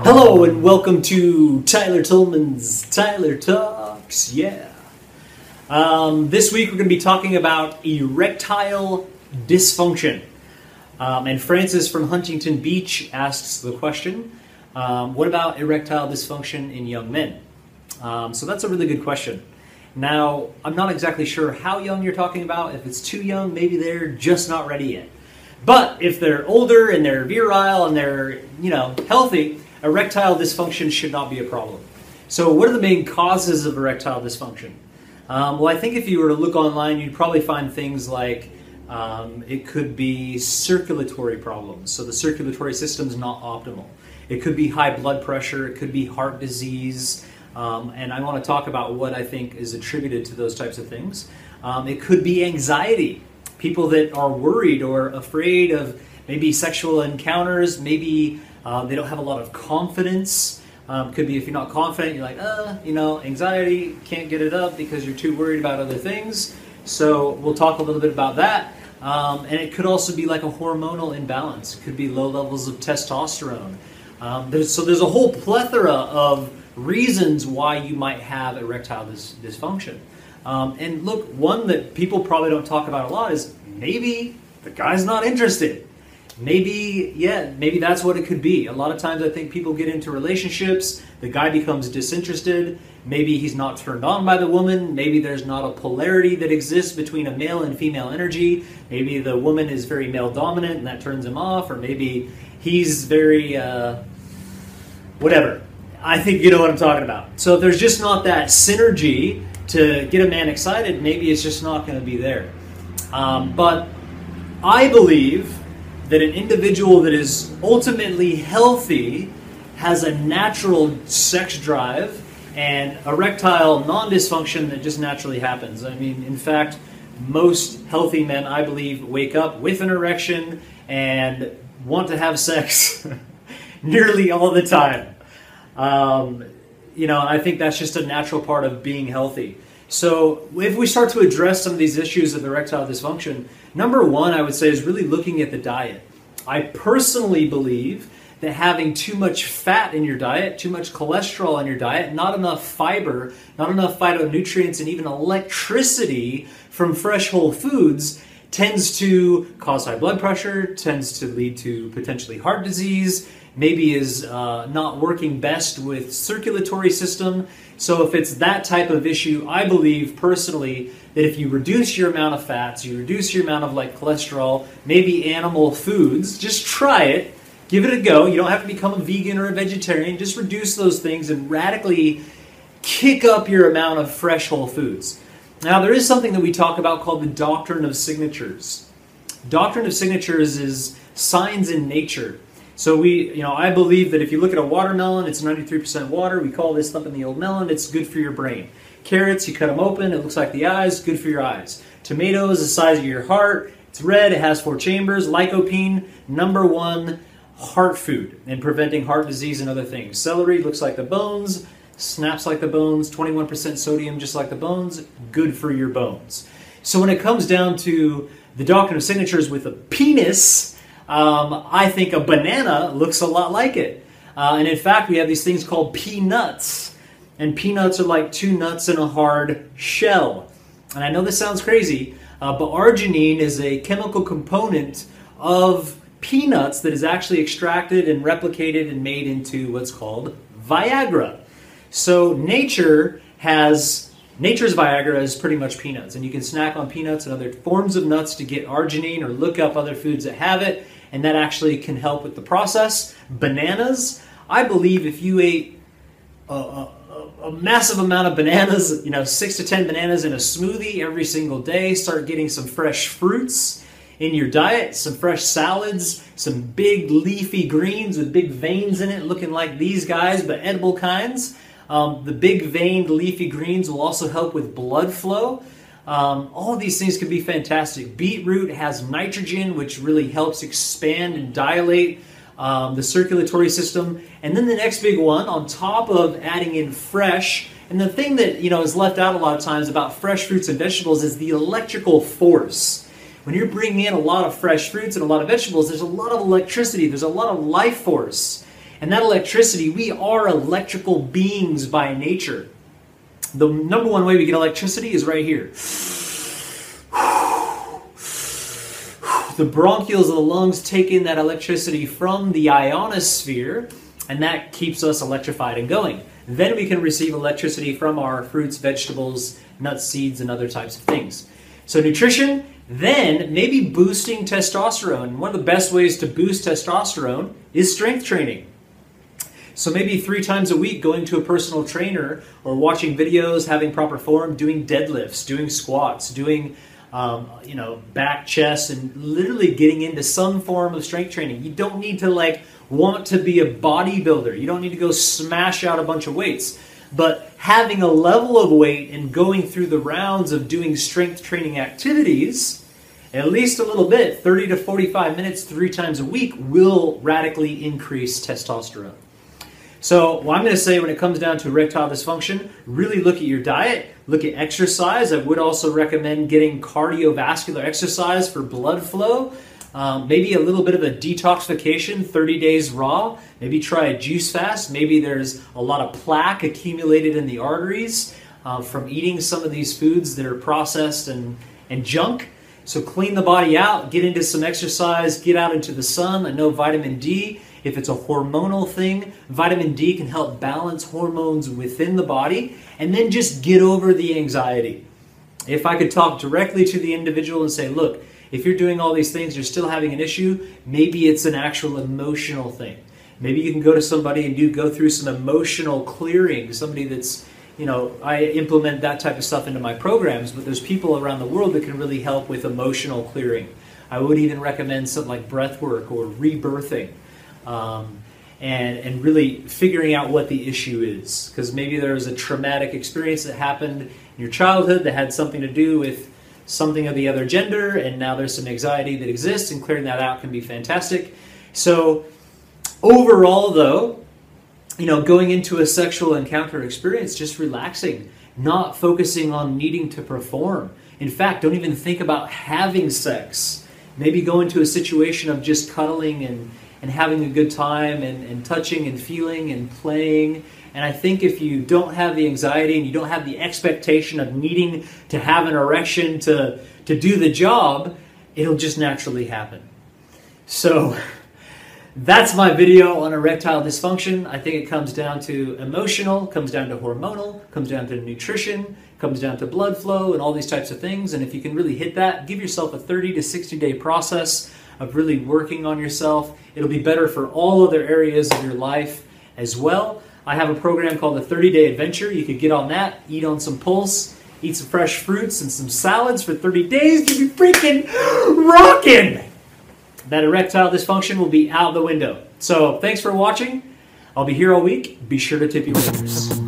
Hello and welcome to Tyler Tolman's Tyler Talks. Yeah. This week we're going to be talking about erectile dysfunction. And Francis from Huntington Beach asks the question, what about erectile dysfunction in young men? So that's a really good question. Now, I'm not exactly sure how young you're talking about. If it's too young, maybe they're just not ready yet. But if they're older and they're virile and they're, healthy, erectile dysfunction should not be a problem. So what are the main causes of erectile dysfunction? Well, I think if you were to look online, you'd probably find things like it could be circulatory problems. So the circulatory system's not optimal. It could be high blood pressure. It could be heart disease. And I want to talk about what I think is attributed to those types of things. It could be anxiety. People that are worried or afraid of maybe sexual encounters, maybe they don't have a lot of confidence. Could be if you're not confident, you're like, anxiety, can't get it up because you're too worried about other things. So we'll talk a little bit about that. And it could also be like a hormonal imbalance. It could be low levels of testosterone. There's a whole plethora of reasons why you might have erectile dysfunction. And look, one that people probably don't talk about a lot is maybe the guy's not interested. Maybe that's what it could be. A lot of times I think people get into relationships, the guy becomes disinterested, maybe he's not turned on by the woman, maybe there's not a polarity that exists between a male and female energy, maybe the woman is very male dominant and that turns him off, or maybe he's very, whatever. I think you know what I'm talking about. So if there's just not that synergy to get a man excited, maybe it's just not going to be there. But I believe that an individual that is ultimately healthy has a natural sex drive and erectile non-dysfunction that just naturally happens. I mean, in fact, most healthy men, I believe, wake up with an erection and want to have sex nearly all the time. I think that's just a natural part of being healthy. So if we start to address some of these issues of erectile dysfunction, number one, I would say, is really looking at the diet. I personally believe that having too much fat in your diet, too much cholesterol in your diet, not enough fiber, not enough phytonutrients, and even electricity from fresh whole foods tends to cause high blood pressure, tends to lead to potentially heart disease, maybe is not working best with circulatory system. So if it's that type of issue, I believe personally that if you reduce your amount of fats, you reduce your amount of cholesterol, maybe animal foods, just try it, give it a go. You don't have to become a vegan or a vegetarian. Just reduce those things and radically kick up your amount of fresh whole foods. Now there is something that we talk about called the doctrine of signatures. Doctrine of signatures is signs in nature. So I believe that if you look at a watermelon, it's 93% water. We call this thumping the old melon. It's good for your brain. Carrots, you cut them open. It looks like the eyes. Good for your eyes. Tomatoes, the size of your heart. It's red. It has 4 chambers. Lycopene, #1 heart food in preventing heart disease and other things. Celery looks like the bones. Snaps like the bones. 21% sodium, just like the bones. Good for your bones. So when it comes down to the doctrine of signatures with a penis, I think a banana looks a lot like it. And in fact, we have these things called peanuts. And peanuts are like 2 nuts in a hard shell. And I know this sounds crazy, but arginine is a chemical component of peanuts that is actually extracted and replicated and made into what's called Viagra. So nature's Viagra is pretty much peanuts. And you can snack on peanuts and other forms of nuts to get arginine, or look up other foods that have it. And that actually can help with the process. Bananas, I believe if you ate a massive amount of bananas, 6 to 10 bananas in a smoothie every single day, start getting some fresh fruits in your diet, some fresh salads, some big leafy greens with big veins in it, looking like these guys, but edible kinds. The big veined leafy greens will also help with blood flow. All of these things can be fantastic. Beetroot has nitrogen, which really helps expand and dilate the circulatory system. And then the next big one, on top of adding in fresh, and the thing that is left out a lot of times about fresh fruits and vegetables is the electrical force. when you're bringing in a lot of fresh fruits and a lot of vegetables, there's a lot of electricity, there's a lot of life force. And that electricity, we are electrical beings by nature. The number one way we get electricity is right here. The bronchioles of the lungs take in that electricity from the ionosphere, and that keeps us electrified and going. Then we can receive electricity from our fruits, vegetables, nuts, seeds, and other types of things. So nutrition, then maybe boosting testosterone. One of the best ways to boost testosterone is strength training. So maybe 3 times a week going to a personal trainer or watching videos, having proper form, doing deadlifts, doing squats, doing back, chest, and literally getting into some form of strength training. You don't need to want to be a bodybuilder. You don't need to go smash out a bunch of weights. But having a level of weight and going through the rounds of doing strength training activities, at least a little bit, 30 to 45 minutes 3 times a week, will radically increase testosterone. So what I'm going to say when it comes down to erectile dysfunction, really look at your diet, look at exercise. I would also recommend getting cardiovascular exercise for blood flow. Maybe a little bit of a detoxification, 30 days raw. Maybe try a juice fast. Maybe there's a lot of plaque accumulated in the arteries from eating some of these foods that are processed and junk. So clean the body out, get into some exercise, get out into the sun. I know vitamin D, if it's a hormonal thing, vitamin D can help balance hormones within the body, and then just get over the anxiety. If I could talk directly to the individual and say, look, if you're doing all these things, you're still having an issue, maybe it's an actual emotional thing. Maybe you can go to somebody and go through some emotional clearing, somebody that's, I implement that type of stuff into my programs, but there's people around the world that can really help with emotional clearing. I would even recommend something like breath work or rebirthing. And really figuring out what the issue is. Because maybe there was a traumatic experience that happened in your childhood that had something to do with something of the other gender, and now there's some anxiety that exists, and clearing that out can be fantastic. So overall though, going into a sexual encounter experience, just relaxing, not focusing on needing to perform. In fact, don't even think about having sex. Maybe go into a situation of just cuddling and having a good time and touching and feeling and playing. And I think if you don't have the anxiety and you don't have the expectation of needing to have an erection to do the job, it'll just naturally happen. So that's my video on erectile dysfunction. I think it comes down to emotional, comes down to hormonal, comes down to nutrition, comes down to blood flow and all these types of things. And if you can really hit that, give yourself a 30 to 60 day process of really working on yourself. It'll be better for all other areas of your life as well. I have a program called the 30-Day Adventure. You could get on that, eat on some Pulse, eat some fresh fruits and some salads for 30 days. You'll be freaking rocking! That erectile dysfunction will be out the window. So thanks for watching. I'll be here all week. Be sure to tip your waiters.